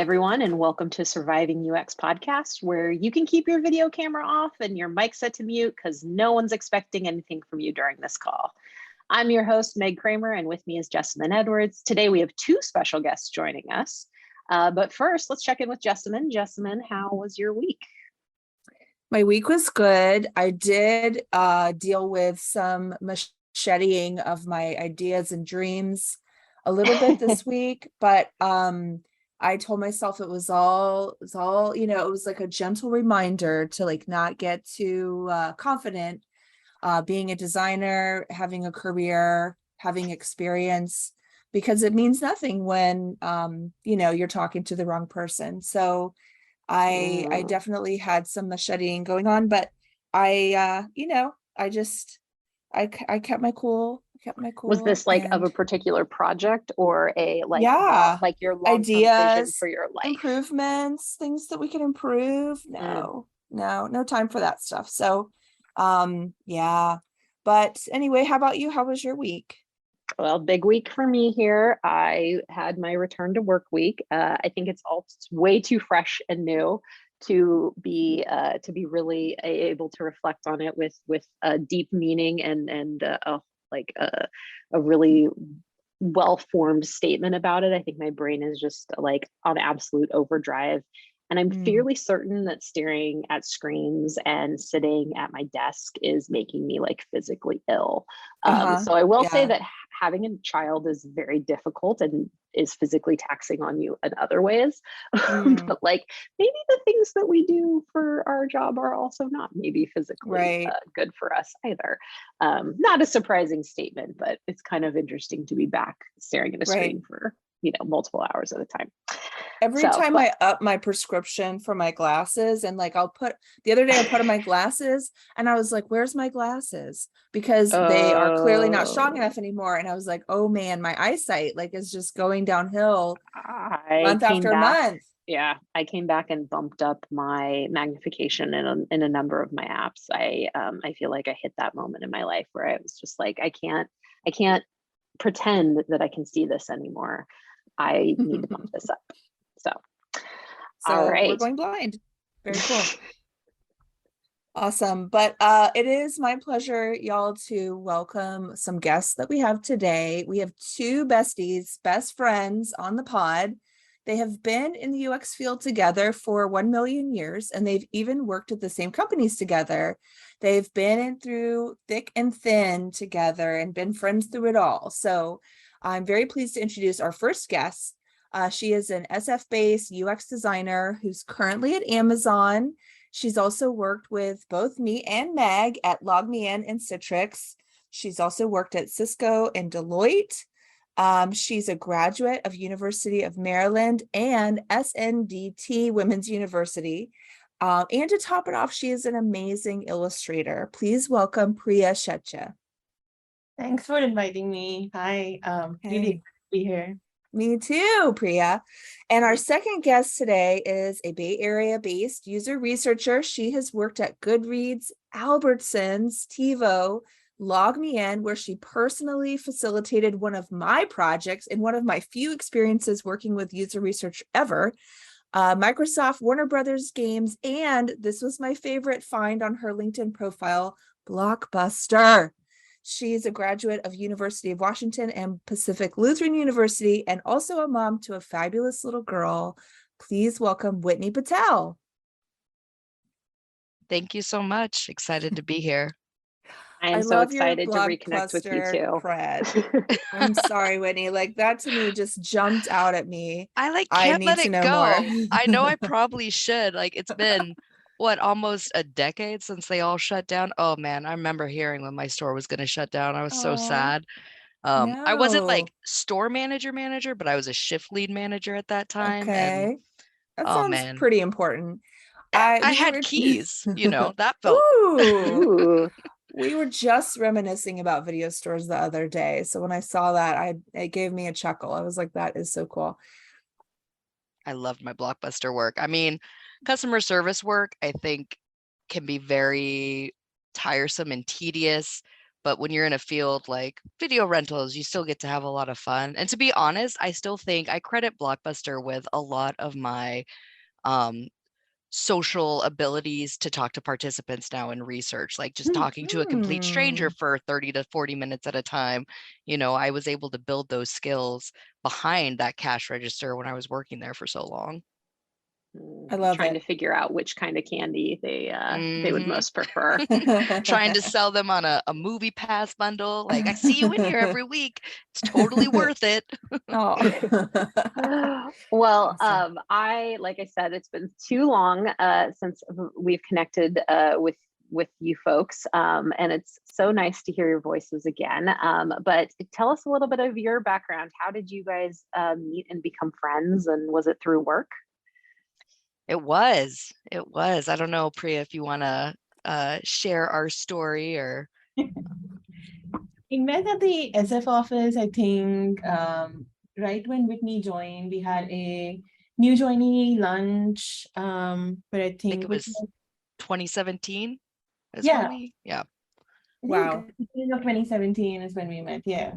everyone, and welcome to Surviving UX Podcast, where you can keep your video camera off and your mic set to mute because no one's expecting anything from you during this call. I'm your host, Meg Kramer, and with me is Jessamyn Edwards. Today, we have two special guests joining us. But first, let's check in with Jessamyn. Jessamyn, how was your week? My week was good. I did deal with some macheting of my ideas and dreams a little bit this week, but I told myself it was all, it was like a gentle reminder to like not get too confident. Being a designer, having a career, having experience, because it means nothing when you're talking to the wrong person. So I definitely had some macheting going on, but I kept my cool. Was this like of a particular project or a like your long-term vision ideas for your life? Improvements, things that we can improve. No time for that stuff. So yeah. But anyway, how about you? How was your week? Well, big week for me here. I had my return to work week. I think it's all way too fresh and new to be really able to reflect on it with a deep meaning and a really well-formed statement about it. I think my brain is just like on absolute overdrive. And I'm fairly certain that staring at screens and sitting at my desk is making me like physically ill. So I will say that having a child is very difficult and is physically taxing on you in other ways. But like maybe the things that we do for our job are also not maybe physically good for us either. Not a surprising statement, but it's kind of interesting to be back staring at a screen for multiple hours at a time. Every time I up my prescription for my glasses, and like the other day I put on my glasses and I was like, where's my glasses? Because they are clearly not strong enough anymore. And I was like, oh man, my eyesight like is just going downhill month after month. Yeah, I came back and bumped up my magnification in a number of my apps. I feel like I hit that moment in my life where I was just like, I can't pretend that I can see this anymore. I need to bump this up. So all right, we're going blind. Very cool. Awesome. But it is my pleasure, y'all, to welcome some guests that we have today. We have two besties, best friends on the pod. They have been in the UX field together for 1 million years, and they've even worked at the same companies together. They've been in through thick and thin together and been friends through it all. So I'm very pleased to introduce our first guest. She is an SF-based UX designer who's currently at Amazon. She's also worked with both me and Meg at LogMeIn and Citrix. She's also worked at Cisco and Deloitte. She's a graduate of University of Maryland and SNDT Women's University. And to top it off, she is an amazing illustrator. Please welcome Priya Shetye. Thanks for inviting me. Hi, really good to be here. Me too, Priya. And our second guest today is a Bay Area-based user researcher. She has worked at Goodreads, Albertsons, TiVo, LogMeIn, where she personally facilitated one of my projects and one of my few experiences working with user research ever, Microsoft, Warner Brothers Games, and this was my favorite find on her LinkedIn profile, Blockbuster. She's a graduate of University of Washington and Pacific Lutheran University, and also a mom to a fabulous little girl. Please welcome Whitney Patel. Thank you so much. Excited to be here. I am so excited to reconnect with you too. I'm sorry, Whitney. Like that to me just jumped out at me. I can't let it go. I know I probably should. Like it's been almost a decade since they all shut down. Oh man, I remember hearing when my store was going to shut down. I was so sad. I wasn't like store manager, but I was a shift lead manager at that time. Okay. And, that sounds pretty important. I had keys, that felt. Ooh. We were just reminiscing about video stores the other day. So when I saw that, it gave me a chuckle. I was like, that is so cool. I loved my Blockbuster work. I mean, customer service work, I think, can be very tiresome and tedious, But when you're in a field like video rentals, you still get to have a lot of fun. And to be honest, I still think I credit Blockbuster with a lot of my um, social abilities to talk to participants now in research, like just talking to a complete stranger for 30 to 40 minutes at a time. I was able to build those skills behind that cash register when I was working there for so long. I love trying it. to figure out which kind of candy they would most prefer. Trying to sell them on a movie pass bundle. Like, I see you in here every week. It's totally worth it. Well, Awesome. like I said, it's been too long since we've connected with you folks, and it's so nice to hear your voices again. But tell us a little bit of your background. How did you guys meet and become friends, and was it through work? It was. I don't know, Priya, if you want to share our story or. We met at the SF office, I think, right when Whitney joined. We had a new joinee lunch, but I think think it was 2017 is yeah, when yeah. Wow. Beginning of 2017 is when we met. Yeah.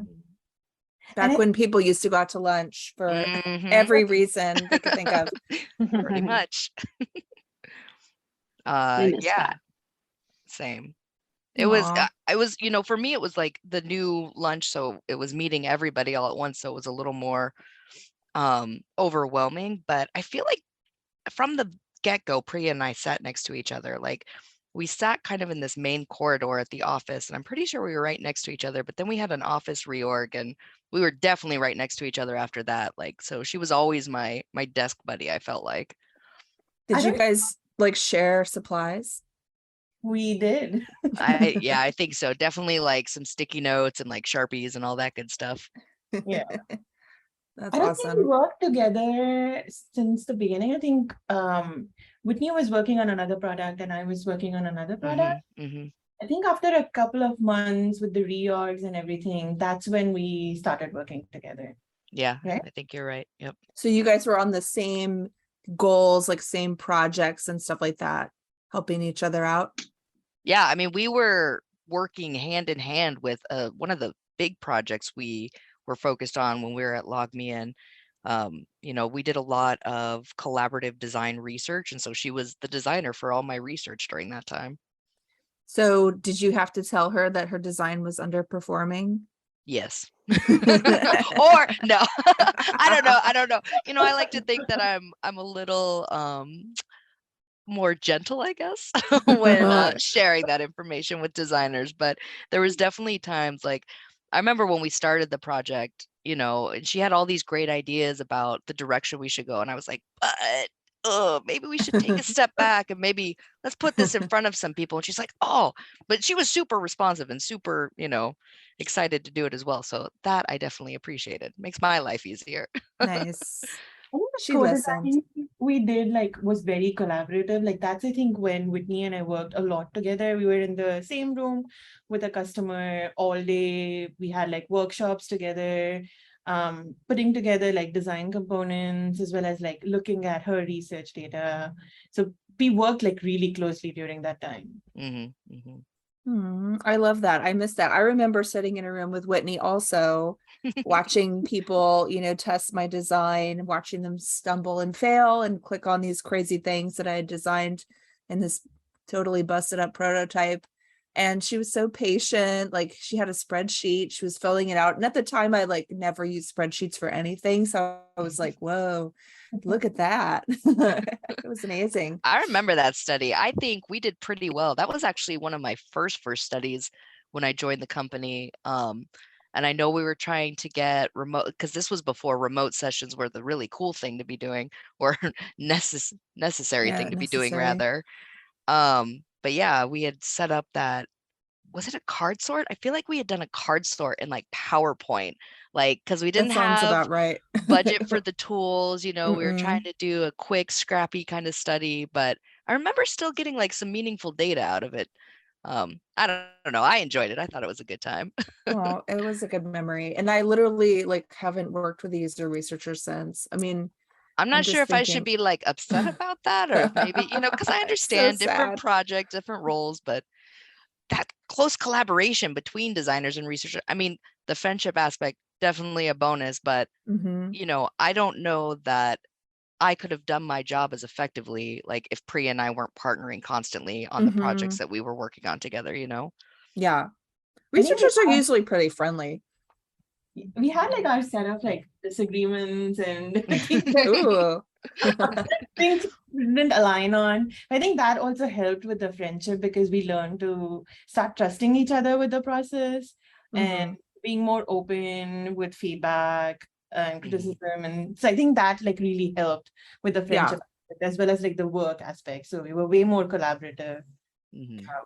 Back when people used to go out to lunch for every reason they could think of. Pretty much. I miss Yeah, that. same. Aw. I was, for me, it was like the new lunch. So it was meeting everybody all at once. So it was a little more overwhelming, but I feel like from the get-go, Priya and I sat next to each other. Like, we sat kind of in this main corridor at the office, and I'm pretty sure we were right next to each other, but then we had an office reorg, and we were definitely right next to each other after that. Like, so she was always my desk buddy, I felt like. Did you guys like share supplies? We did. I think so. Definitely like some sticky notes and like Sharpies and all that good stuff. Yeah. That's I don't think we awesome. worked together since the beginning. I think Whitney was working on another product and I was working on another product. I think after a couple of months with the reorgs and everything, that's when we started working together. Yeah, right? I think you're right. Yep. So you guys were on the same goals, like same projects and stuff like that, helping each other out? Yeah, I mean, we were working hand in hand with one of the big projects we were focused on when we were at LogMeIn. We did a lot of collaborative design research, and so she was the designer for all my research during that time. So did you have to tell her that her design was underperforming? Yes. Or no. I don't know. I like to think that I'm a little more gentle, I guess, when sharing that information with designers. But there was definitely times, like, I remember when we started the project, and she had all these great ideas about the direction we should go. And I was like, but maybe we should take a step back and maybe let's put this in front of some people. And she's like, oh, but she was super responsive and super, excited to do it as well. So that I definitely appreciated. Makes my life easier. Nice. I think the She co-design listened. we did was very collaborative. Like that's, I think, when Whitney and I worked a lot together. We were in the same room with a customer all day. We had workshops together, putting together design components as well as looking at her research data. So we worked really closely during that time. I love that. I miss that. I remember sitting in a room with Whitney also watching people, test my design, watching them stumble and fail and click on these crazy things that I had designed in this totally busted up prototype. And she was so patient. Like, she had a spreadsheet, she was filling it out. And at the time I never used spreadsheets for anything. So I was like, whoa, look at that. It was amazing. I remember that study. I think we did pretty well. That was actually one of my first studies when I joined the company. And I know we were trying to get remote, because this was before remote sessions were the really cool thing to be doing, or necessary thing to be doing, rather. But yeah, we had set up that, was it a card sort? I feel like we had done a card sort in PowerPoint, because we didn't have about right. budget for the tools. We were trying to do a quick, scrappy kind of study, but I remember still getting some meaningful data out of it. I don't know. I enjoyed it. I thought it was a good time. Well, it was a good memory. And I literally haven't worked with a user researcher since. I mean, I'm not sure if I should be upset about that, or maybe, because I understand different projects, different roles, but that close collaboration between designers and researchers. I mean, the friendship aspect, definitely a bonus, but you know, I don't know that I could have done my job as effectively, like if Priya and I weren't partnering constantly on the projects that we were working on together, you know? Yeah. I think Researchers are usually pretty friendly. we had like our set of like disagreements and Ooh. things we didn't align on. I think that also helped with the friendship because we learned to start trusting each other with the process and being more open with feedback and criticism. And so I think that like really helped with the friendship as well as like the work aspect. So we were way more collaborative.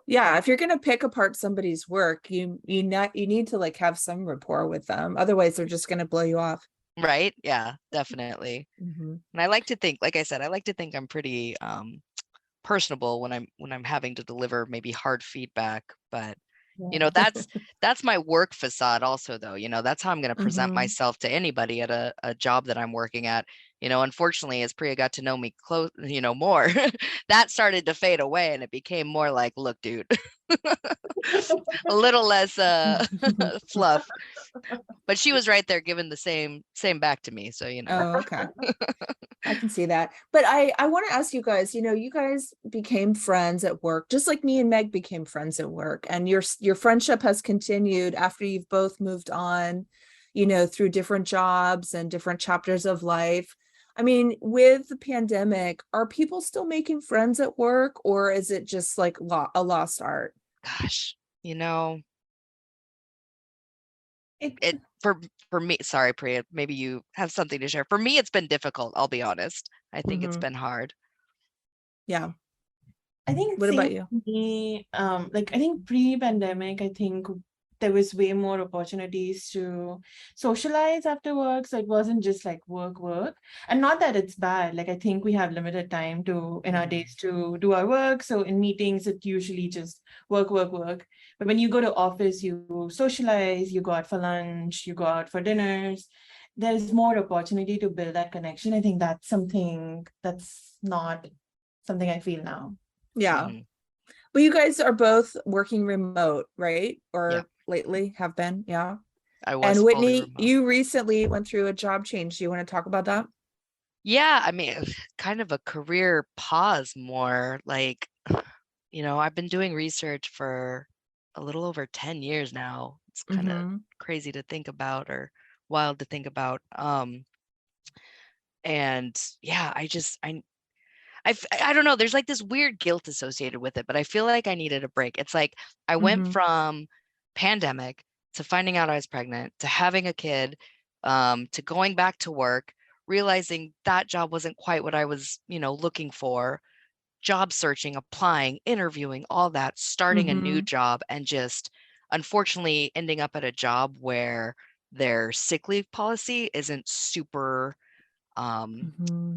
Yeah, if you're gonna pick apart somebody's work, you need to like have some rapport with them. Otherwise, they're just gonna blow you off. Right? Yeah, definitely. And I like to think, like I said, I like to think I'm pretty personable when I'm having to deliver maybe hard feedback, but you know, that's my work facade also, though. You know, that's how I'm going to present myself to anybody at a job that I'm working at. You know, unfortunately, as Priya got to know me close, you know, more, that started to fade away, and it became more like, look, dude, a little less fluff. But she was right there giving the same back to me. So, you know. Oh, okay. I can see that. But I want to ask you guys, you know, you guys became friends at work, just like me and Meg became friends at work. And your friendship has continued after you've both moved on, you know, through different jobs and different chapters of life. I mean, with the pandemic, are people still making friends at work, or is it just like a lost art? Gosh, you know, it for me, sorry, Priya, maybe you have something to share. For me, it's been difficult, I'll be honest. I think it's been hard. Yeah. I think what about you? Me, like I think pre-pandemic, I think there was way more opportunities to socialize after work. So it wasn't just like work. And not that it's bad. Like I think we have limited time in our days to do our work. So in meetings, it usually just work. But when you go to office, you socialize, you go out for lunch, you go out for dinners. There's more opportunity to build that connection. I think that's something that's not something I feel now. Yeah. Well, you guys are both working remote, right? Or lately have been, yeah. I was. And Whitney, you recently went through a job change. Do you want to talk about that? Yeah, I mean, kind of a career pause more. Like, you know, I've been doing research for a little over 10 years now. It's kind of crazy to think about, or wild to think about. And yeah, I don't know, there's like this weird guilt associated with it, but I feel like I needed a break. It's like I went from pandemic to finding out I was pregnant, to having a kid, to going back to work, realizing that job wasn't quite what I was, you know, looking for, job searching, applying, interviewing, all that, starting a new job, and just unfortunately ending up at a job where their sick leave policy isn't super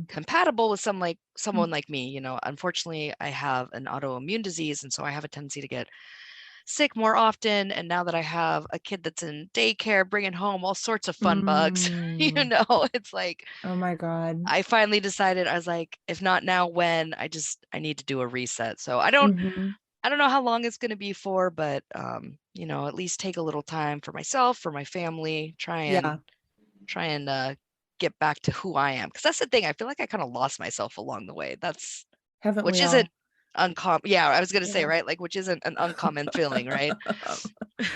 compatible with someone like me. You know, unfortunately, I have an autoimmune disease, and so I have a tendency to get sick more often. And now that I have a kid that's in daycare, bringing home all sorts of fun bugs, you know, it's like, oh my God. I finally decided, I was like, if not now, when? I need to do a reset. So I don't know how long it's going to be for, but you know, at least take a little time for myself, for my family, try and get back to who I am, because that's the thing. I feel like I kind of lost myself along the way. Which isn't uncommon. Yeah, I was gonna say, right, like, which isn't an uncommon feeling, right?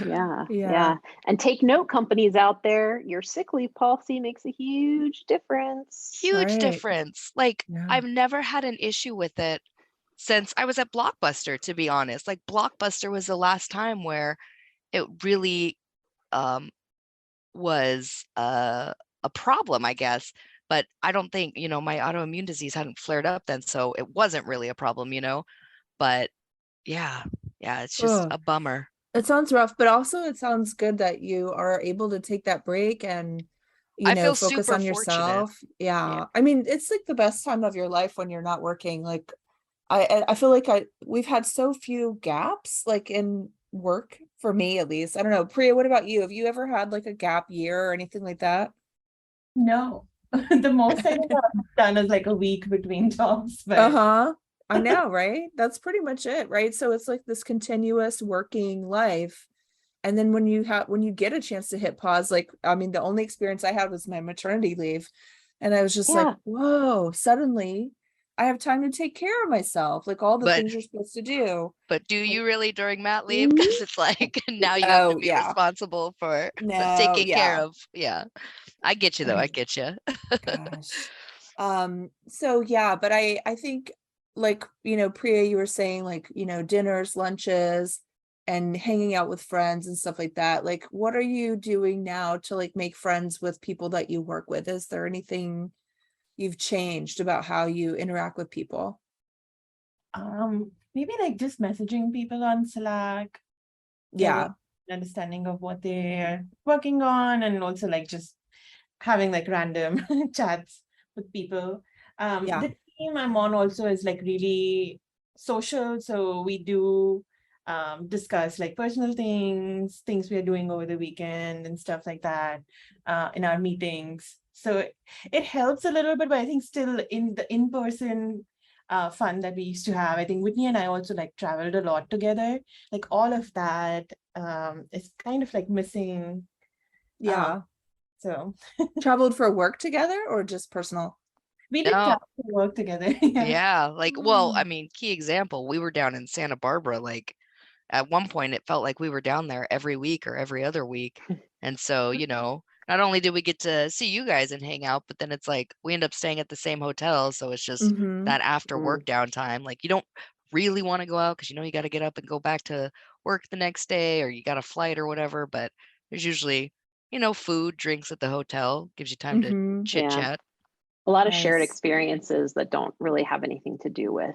Yeah. And take note, companies out there, your sick leave policy makes a huge difference. Difference. Like, I've never had an issue with it since I was at Blockbuster, to be honest. Like, Blockbuster was the last time where it really was a problem, I guess. But I don't think, you know, my autoimmune disease hadn't flared up then, so it wasn't really a problem, you know. But yeah, it's just a bummer. It sounds rough, but also it sounds good that you are able to take that break and, you know, focus on yourself. Yeah. I mean, it's like the best time of your life when you're not working. Like, I feel like we've had so few gaps, like in work, for me at least. I don't know. Priya, what about you? Have you ever had like a gap year or anything like that? No. The most I've done is like a week between jobs. But I know, right? That's pretty much it, right? So it's like this continuous working life. And then when you get a chance to hit pause, like, I mean, the only experience I had was my maternity leave. And I was just like, Yeah. whoa, suddenly I have time to take care of myself, like all the But things you're supposed to do. but do you really during mat leave? Because it's like now you have to Oh, be yeah. responsible for No, taking care yeah. of. Yeah. I get you though. I Right. get you. Gosh. So yeah, but I think, like, Priya, you were saying, like, dinners, lunches, and hanging out with friends and stuff like that. Like, what are you doing now to like make friends with people that you work with? Is there anything you've changed about how you interact with people? Maybe like just messaging people on Slack, getting Yeah. understanding of what they're working on, and also like just having like random chats with people. Yeah. The team I'm on also is like really social, so we do discuss like personal things we are doing over the weekend and stuff like that in our meetings. So it helps a little bit, but I think still in the in-person fun that we used to have, I think Whitney and I also like traveled a lot together. Like all of that is kind of like missing. Um, Yeah. so Traveled for work together or just personal? we did No. travel to work together. Yeah. Yeah. Like, well, I Oh. mean, key example, we were down in Santa Barbara. Like at one point it felt like we were down there every week or every other week. And so, not only did we get to see you guys and hang out, but then it's like we end up staying at the same hotel. So it's just Mm-hmm. that after Mm. work downtime. Like you don't really want to go out because you got to get up and go back to work the next day or you got a flight or whatever. But there's usually, food, drinks at the hotel, gives you time to Mm-hmm. chit Yeah. chat. A lot of shared Nice. experiences that don't really have anything to do with And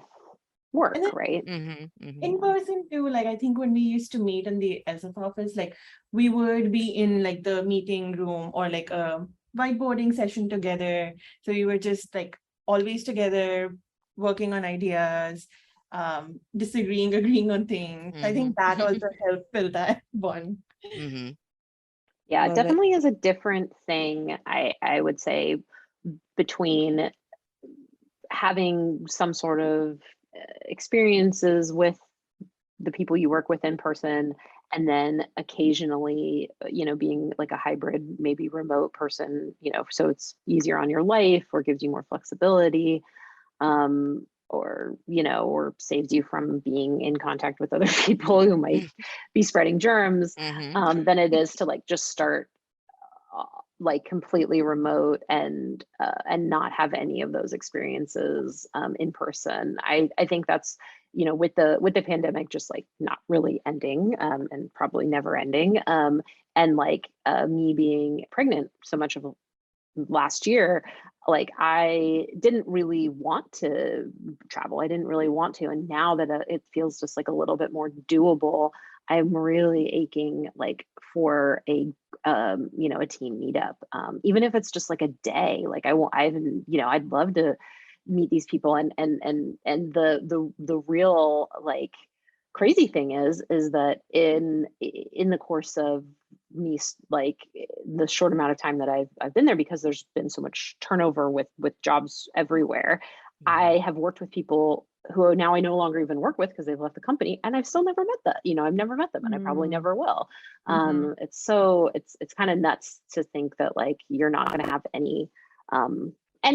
work, then right? Mm-hmm. Mm-hmm. in Yeah. person too, like I think when we used to meet in the SF office, like we would be in like the meeting room or like a whiteboarding session together. So we were just like always together, working on ideas, disagreeing, agreeing on things. I Mm-hmm. think that also helped build that bond. Mm-hmm. Yeah, it Love it. definitely is a different thing, I would say, between having some sort of experiences with the people you work with in person and then occasionally being like a hybrid, maybe remote person, so it's easier on your life or gives you more flexibility, or saves you from being in contact with other people who might be spreading germs, Mm-hmm. than it is to like just start uh, like completely remote and not have any of those experiences in person. I think that's with the pandemic just like not really ending, and probably never ending, and like me being pregnant so much of last year, like I didn't really want to travel. I didn't really want to. And now that it feels just like a little bit more doable, I'm really aching like for a team meetup. Even if it's just like a day, like I won't, I haven't, I'd love to meet these people, and the real like crazy thing is that in the course of me like the short amount of time that I've been there, because there's been so much turnover with jobs everywhere, I have worked with people who now I no longer even work with because they've left the company, and I've still never met I've never met them, and I probably Mm. never will. Mm-hmm. It's kind of nuts to think that like you're not going to have any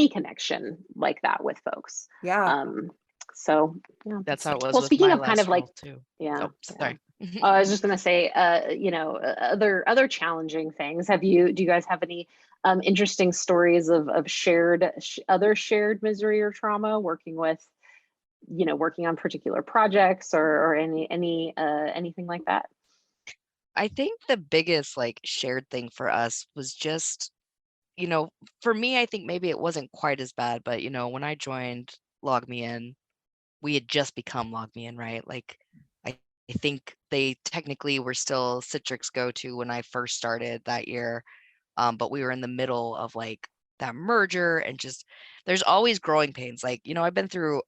connection like that with folks. Yeah. um so yeah, That's how it was well, with speaking my of kind of last like, role too. yeah, Oh, yeah. sorry. I was just gonna say, other challenging things. Do you guys have any interesting stories of other shared misery or trauma working on particular projects, or anything like that? I think the biggest like shared thing for us was just, for me, I think maybe it wasn't quite as bad, but when I joined Log Me In, we had just become Log Me In, right? Like I, I think they technically were still Citrix go-to when I first started that year. But we were in the middle of like that merger and just there's always growing pains. Like, I've been through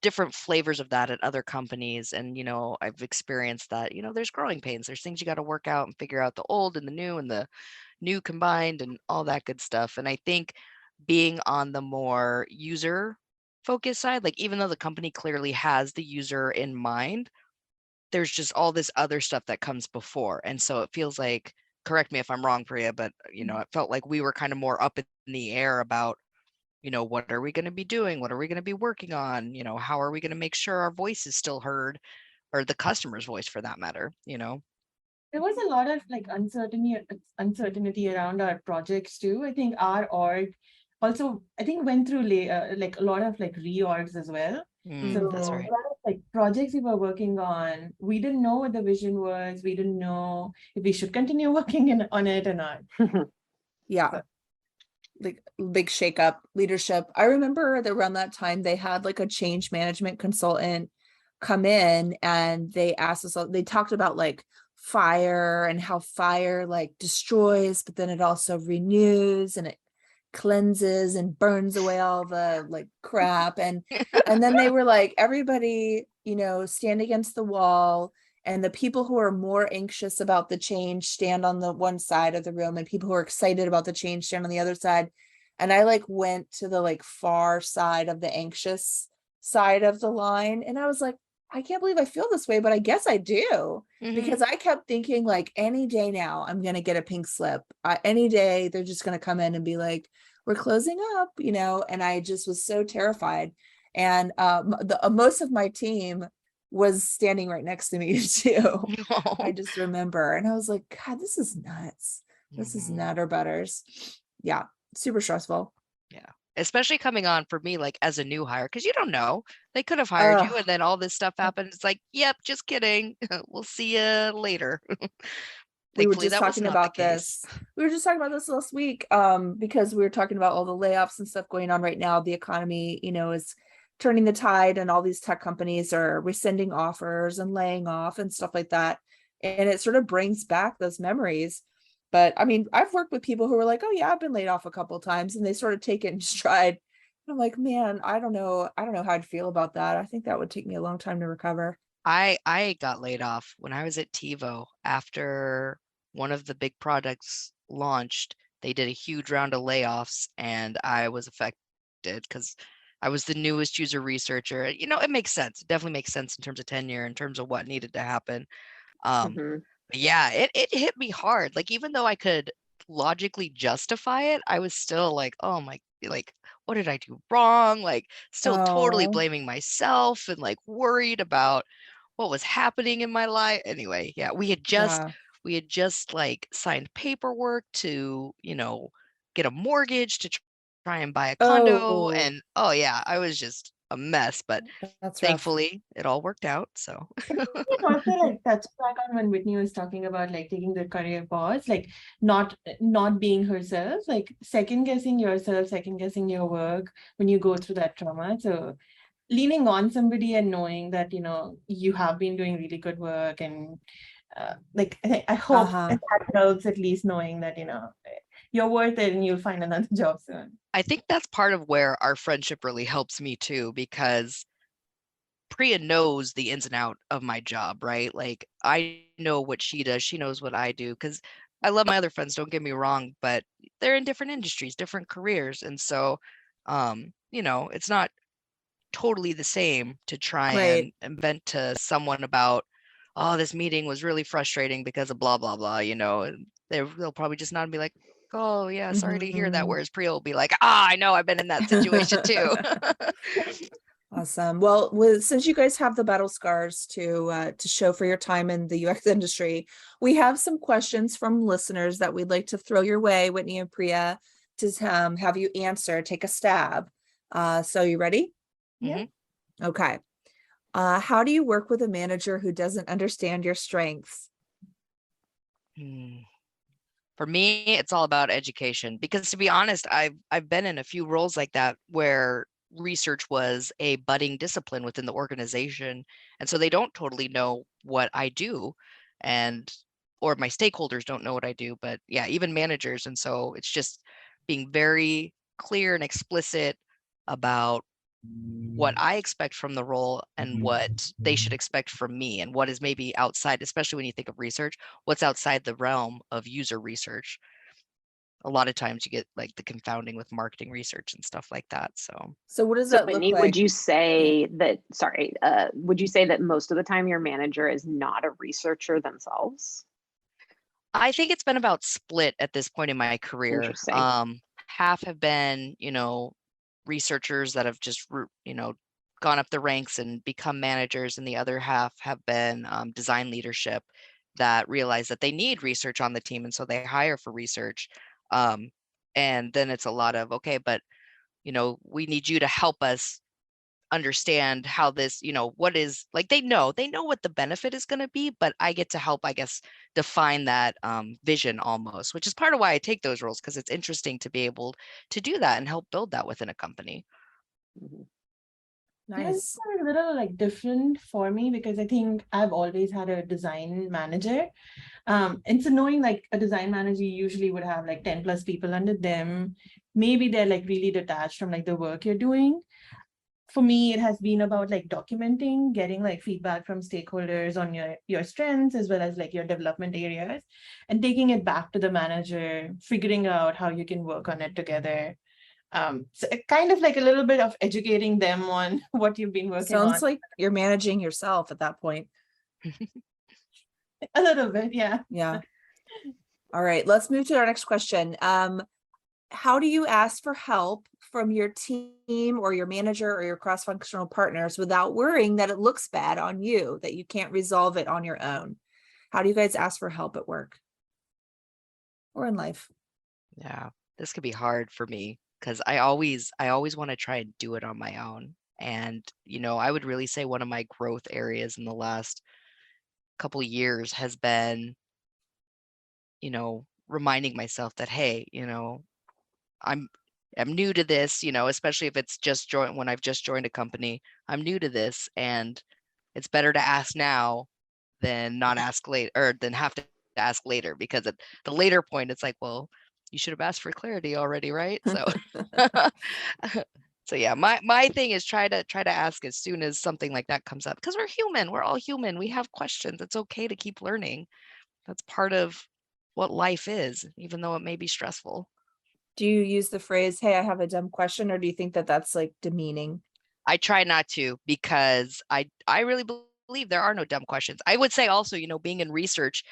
different flavors of that at other companies, and I've experienced that there's growing pains, there's things you got to work out and figure out, the old and the new combined and all that good stuff. And I think being on the more user focus side. Like, even though the company clearly has the user in mind, there's just all this other stuff that comes before. And so it feels like, correct me if I'm wrong, Priya, but it felt like we were kind of more up in the air about, what are we going to be doing? What are we going to be working on? How are we going to make sure our voice is still heard, or the customer's voice for that matter? There was a lot of like uncertainty around our projects too. I think our org also, I think, went through like a lot of like reorgs as well. So That's a right. lot of like projects we were working on, we didn't know what the vision was. We didn't know if we should continue working on it or not. Yeah. Like big shakeup leadership. I remember that around that time they had like a change management consultant come in, and they asked us, they talked about like fire and how fire like destroys, but then it also renews and it cleanses and burns away all the like crap. And then they were like, everybody, stand against the wall, and the people who are more anxious about the change stand on the one side of the room, and people who are excited about the change stand on the other side. And I like went to the like far side of the anxious side of the line, and I was like, I can't believe I feel this way, but I guess I do. Because I kept thinking like, any day now I'm going to get a pink slip. Any day they're just going to come in and be like, we're closing up, and I just was so terrified. And most of my team was standing right next to me too. I just remember, and I was like, God, this is nuts. This is nutter butters. Yeah, super stressful. Yeah. Especially coming on for me, like as a new hire, because you don't know, they could have hired you and then all this stuff happened. It's like, yep, just kidding. We'll see you later. We were Thankfully, just that was talking not the about case. this. We were just talking about this last week, because we were talking about all the layoffs and stuff going on right now. The economy, is turning the tide, and all these tech companies are rescinding offers and laying off and stuff like that. And it sort of brings back those memories. But I mean, I've worked with people who were like, oh yeah, I've been laid off a couple of times, and they sort of take it in stride. And I'm like, man, I don't know how I'd feel about that. I think that would take me a long time to recover. I got laid off when I was at TiVo after one of the big products launched. They did a huge round of layoffs, and I was affected because I was the newest user researcher. It makes sense. It definitely makes sense in terms of tenure, in terms of what needed to happen. But yeah, it hit me hard. Like, even though I could logically justify it, I was still like, oh my, like, what did I do wrong? Like, still totally Oh, blaming myself and like worried about what was happening in my life. Anyway, yeah, yeah. we had just like signed paperwork to, get a mortgage to try and buy a condo. Oh, And oh yeah, I was just a mess, but that's rough. thankfully it all worked out. So It also like touch back on when Whitney was talking about like taking the career pause, like not being herself, like second guessing yourself, second guessing your work when you go through that trauma. So leaning on somebody and knowing that you have been doing really good work, and like I hope Uh-huh. that helps, at least knowing that you're worth it and you'll find another job soon. I think that's part of where our friendship really helps me too, because Priya knows the ins and out of my job, right? Like, I know what she does. She knows what I do, because I love my other friends, don't get me wrong, but they're in different industries, different careers. And so, it's not totally the same to try Right. and vent to someone about, oh, this meeting was really frustrating because of blah, blah, blah, and they'll probably just nod and be like, oh yeah, sorry to hear that. Mhm. Whereas Priya will be like, I know, I've been in that situation too. Awesome. Well, since you guys have the battle scars to show for your time in the UX industry, we have some questions from listeners that we'd like to throw your way, Whitney and Priya, to have you answer. Take a stab. So you ready? Yeah. Mhm. Okay. How do you work with a manager who doesn't understand your strengths? Hmm. For me, it's all about education, because to be honest, I've been in a few roles like that where research was a budding discipline within the organization. And so they don't totally know what I do, and or my stakeholders don't know what I do, but yeah, even managers. And so it's just being very clear and explicit about what I expect from the role and what they should expect from me, and what is maybe outside, especially when you think of research, what's outside the realm of user research. a lot of times you get like the confounding with marketing research and stuff like that. So what does So that look Whitney, like? would you say that, sorry, would you say that most of the time your manager is not a researcher themselves? I think it's been about split at this point in my career. Interesting. Half have been, researchers that have just, gone up the ranks and become managers, and the other half have been design leadership that realize that they need research on the team, and so they hire for research. And then it's a lot of, okay, but we need you to help us understand how this, what is like, they know what the benefit is going to be, but I get to help, I guess, define that vision almost, which is part of why I take those roles, because it's interesting to be able to do that and help build that within a company. Mhm. Nice. It's a little like different for me because I think I've always had a design manager. And so knowing like a design manager usually would have like 10 plus people under them. Maybe they're like really detached from like the work you're doing. For me, it has been about like documenting, getting like feedback from stakeholders on your strengths as well as like your development areas, and taking it back to the manager, figuring out how you can work on it together. So it kind of like a little bit of educating them on what you've been working on. Sounds like you're managing yourself at that point. A little bit, yeah. Yeah. All right, let's move to our next question. How do you ask for help from your team or your manager or your cross-functional partners without worrying that it looks bad on you, that you can't resolve it on your own? How do you guys ask for help at work or in life? Yeah, this could be hard for me because I always want to try and do it on my own. And, I would really say one of my growth areas in the last couple of years has been, reminding myself that, hey, I'm new to this, especially if it's just when I've just joined a company. I'm new to this, and it's better to ask now than not ask later, or than have to ask later, because at the later point it's like, well, you should have asked for clarity already, right? So so yeah, my thing is try to ask as soon as something like that comes up, because we're human, we're all human, we have questions. It's okay to keep learning. That's part of what life is, even though it may be stressful. Do you use the phrase, hey, I have a dumb question, or do you think that that's like demeaning? I try not to, because I really believe there are no dumb questions. I would say also, being in research,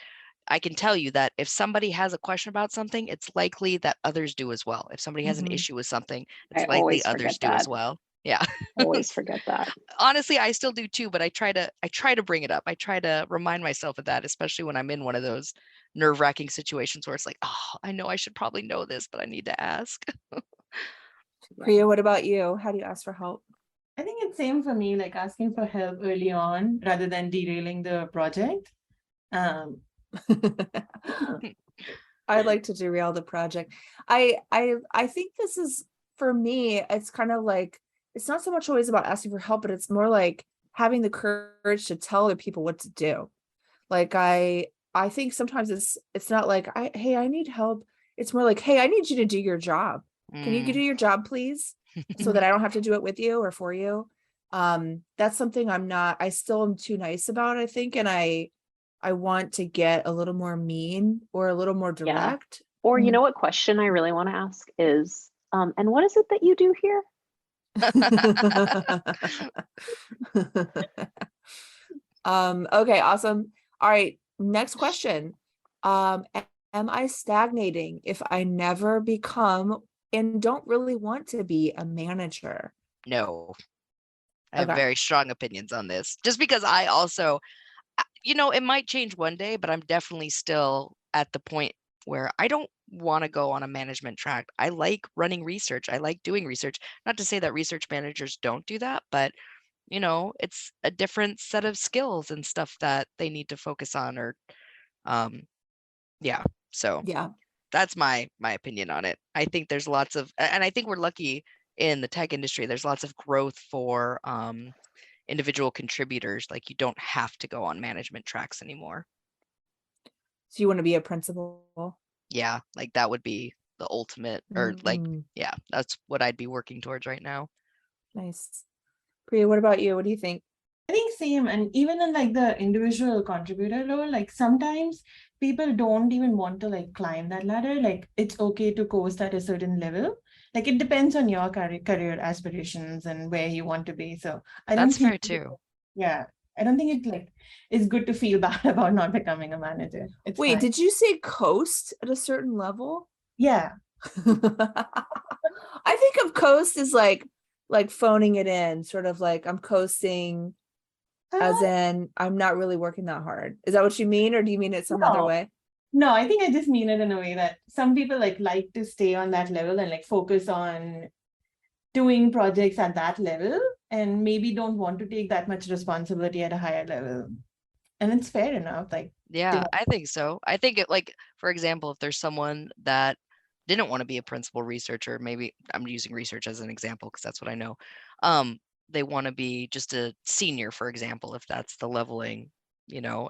I can tell you that if somebody has a question about something, it's likely that others do as well. If somebody has an issue with something, I it's likely always others forget do as that. well. Yeah. Always forget that. Honestly, I still do too, but I try to bring it up. I try to remind myself of that, especially when I'm in one of those nerve-wracking situations where it's like, oh, I know I should probably know this, but I need to ask. Priya, what about you? How do you ask for help? I think it's same for me, like asking for help early on rather than derailing the project. I'd like to derail the project. I think this is, for me, it's kind of like, it's not so much always about asking for help, but it's more like having the courage to tell other people what to do. Like I think sometimes it's not like hey, I need help. It's more like, hey, I need you to do your job. Can you do your job, please? So that I don't have to do it with you or for you. That's something I still am too nice about, I think. And I want to get a little more mean or a little more direct. Or you know what question I really want to ask is, and what is it that you do here? Okay, awesome. All right, next question. Am I stagnating if I never become and don't really want to be a manager? No. I have Okay. very strong opinions on this, just because I also, it might change one day, but I'm definitely still at the point where I don't want to go on a management track. I like running research. I like doing research. Not to say that research managers don't do that, but it's a different set of skills and stuff that they need to focus on, or yeah. So Yeah. that's my opinion on it. I think there's lots of, and I think we're lucky in the tech industry. There's lots of growth for individual contributors. Like, you don't have to go on management tracks anymore. So you want to be a principal? Yeah, like that would be the ultimate, or like, yeah, that's what I'd be working towards right now. Nice. Priya, what about you? What do you think? I think same, and even in like the individual contributor role, like sometimes people don't even want to like climb that ladder. Like it's okay to coast at a certain level. Like it depends on your career aspirations and where you want to be. So I don't That's think, fair too. yeah, I don't think it like is good to feel bad about not becoming a manager. It's Wait, fine. did you say coast at a certain level? Yeah. I think of coast as like phoning it in, sort of like I'm coasting, as in I'm not really working that hard. Is that what you mean, or do you mean it some other No. way? No, I think I just mean it in a way that some people like to stay on that level and like focus on doing projects at that level and maybe don't want to take that much responsibility at a higher level. And it's fair enough. Like, Yeah, I think so. I think it like, for example, if there's someone that didn't want to be a principal researcher, maybe I'm using research as an example because that's what I know. They want to be just a senior, for example, if that's the leveling,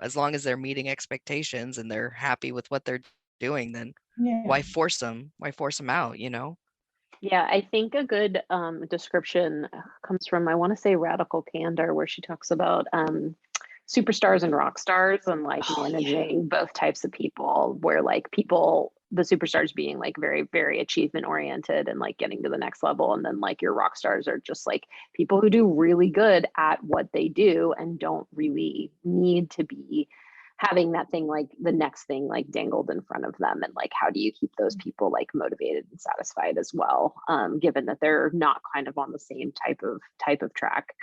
as long as they're meeting expectations and they're happy with what they're doing, then yeah. why force them? Why force them out, Yeah, I think a good description comes from, I want to say, Radical Candor, where she talks about superstars and rock stars and like managing both types of people, where like the superstars being like very, very achievement oriented and like getting to the next level. And then like your rock stars are just like people who do really good at what they do and don't really need to be having that thing, like the next thing like dangled in front of them. And like how do you keep those people like motivated and satisfied as well, given that they're not kind of on the same type of track.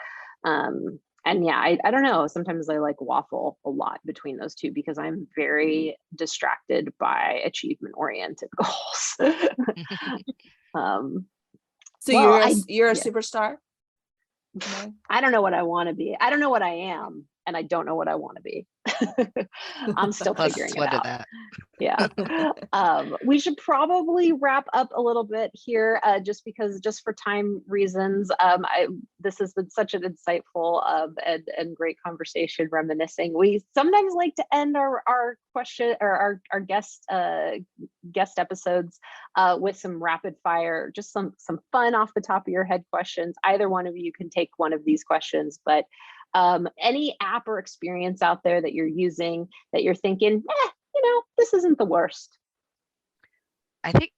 And yeah, I don't know, sometimes I like waffle a lot between those two because I'm very distracted by achievement oriented goals. So well, you're a superstar? I don't know what I want to be. I don't know what I am, and I don't know what I want to be. I'm still figuring it out. That. Yeah. We should probably wrap up a little bit here, just for time reasons. This has been such an insightful and great conversation, reminiscing. We sometimes like to end our question or our guest episodes with some rapid fire, just some fun off the top of your head questions. Either one of you can take one of these questions, but any app or experience out there that you're using that you're thinking, this isn't the worst. I think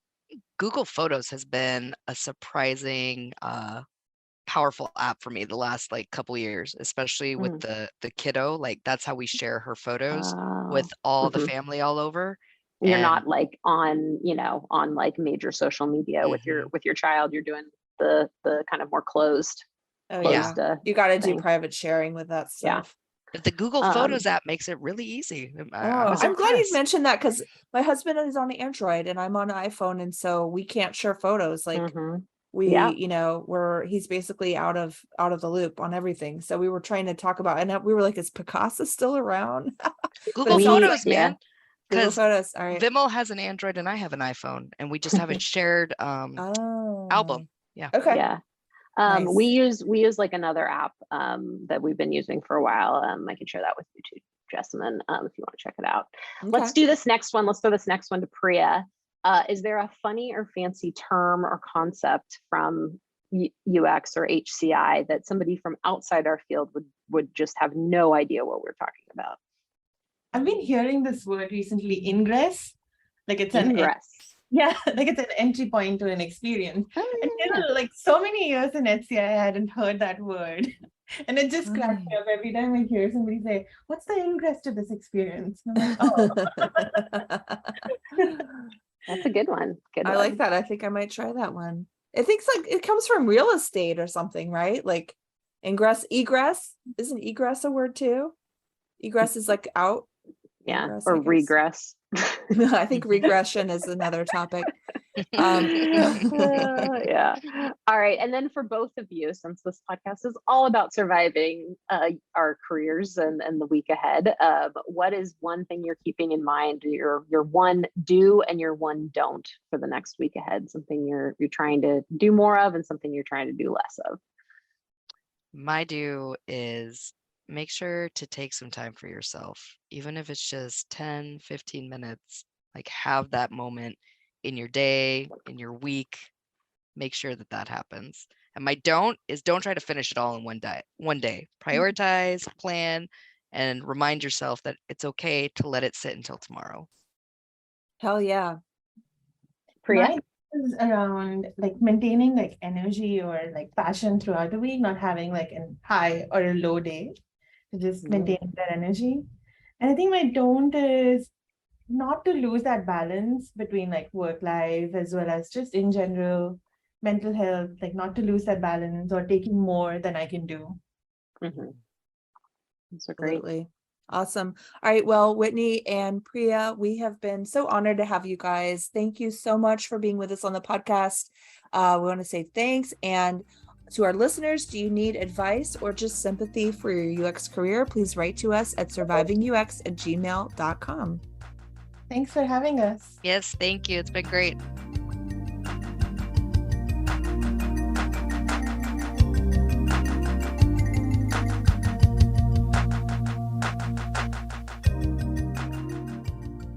Google Photos has been a surprising, powerful app for me the last like couple years, especially with the kiddo. Like that's how we share her photos with all the family all over. You're not like on like major social media with your child. You're doing the kind of more closed. You got to do private sharing with that stuff. But the Google Photos app makes it really easy. I'm glad you mentioned that, because my husband is on Android and I'm on iPhone, and so we can't share photos. Like he's basically out of the loop on everything. So we were trying to talk about, and we were like, is Picasa still around? Google Photos, man. Google Photos. All right. Vimal has an Android and I have an iPhone, and we just have a shared album. Yeah. Okay. Yeah. Nice. We use like another app that we've been using for a while. I can share that with you too, Jessamyn, if you want to check it out. Okay. Let's do this next one. Let's throw this next one to Priya. Is there a funny or fancy term or concept from UX or HCI that somebody from outside our field would just have no idea what we're talking about? I've been hearing this word recently, ingress. Like it's ingress. Like it's an entry point to an experience. And like so many years in HCI, I hadn't heard that word. And it just cracks me up every time I hear somebody say, what's the ingress to this experience? And I'm like, oh. That's a good one. I like that. I think I might try that one. I think like it comes from real estate or something, right? Like egress. Isn't egress a word too? Egress is like out. Yeah, egress, or regress. I think regression is another topic. Yeah. All right. And then for both of you, since this podcast is all about surviving our careers and the week ahead, what is one thing you're keeping in mind, your one do and your one don't for the next week ahead? Something you're trying to do more of and something you're trying to do less of? My do is make sure to take some time for yourself, even if it's just 10, 15 minutes. Like have that moment in your day, in your week. Make sure that happens. And my don't is don't try to finish it all in one day. Prioritize, plan, and remind yourself that it's okay to let it sit until tomorrow. Hell yeah. Priya? Mine is around like maintaining like energy or like passion throughout the week, not having like a high or a low day, just maintaining that energy. And I think my don't is not to lose that balance between like work life as well as just in general mental health, like not to lose that balance or taking more than I can do. Mm-hmm. Those are great. Absolutely. Awesome. All right. Well, Whitney and Priya, we have been so honored to have you guys. Thank you so much for being with us on the podcast. We want to say thanks. And to our listeners, do you need advice or just sympathy for your UX career? Please write to us at survivingux@gmail.com. Thanks for having us. Yes, thank you. It's been great.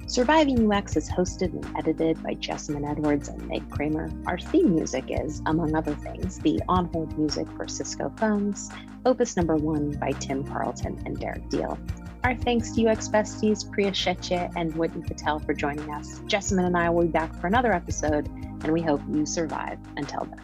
Surviving UX is hosted and edited by Jessamyn Edwards and Meg Kramer. Our theme music is, among other things, the on-hold music for Cisco phones, Opus No. 1 by Tim Carlton and Derek Deal. Our thanks to UX besties Priya Shetye and Whitney Patel for joining us. Jessamyn and I will be back for another episode, and we hope you survive until then.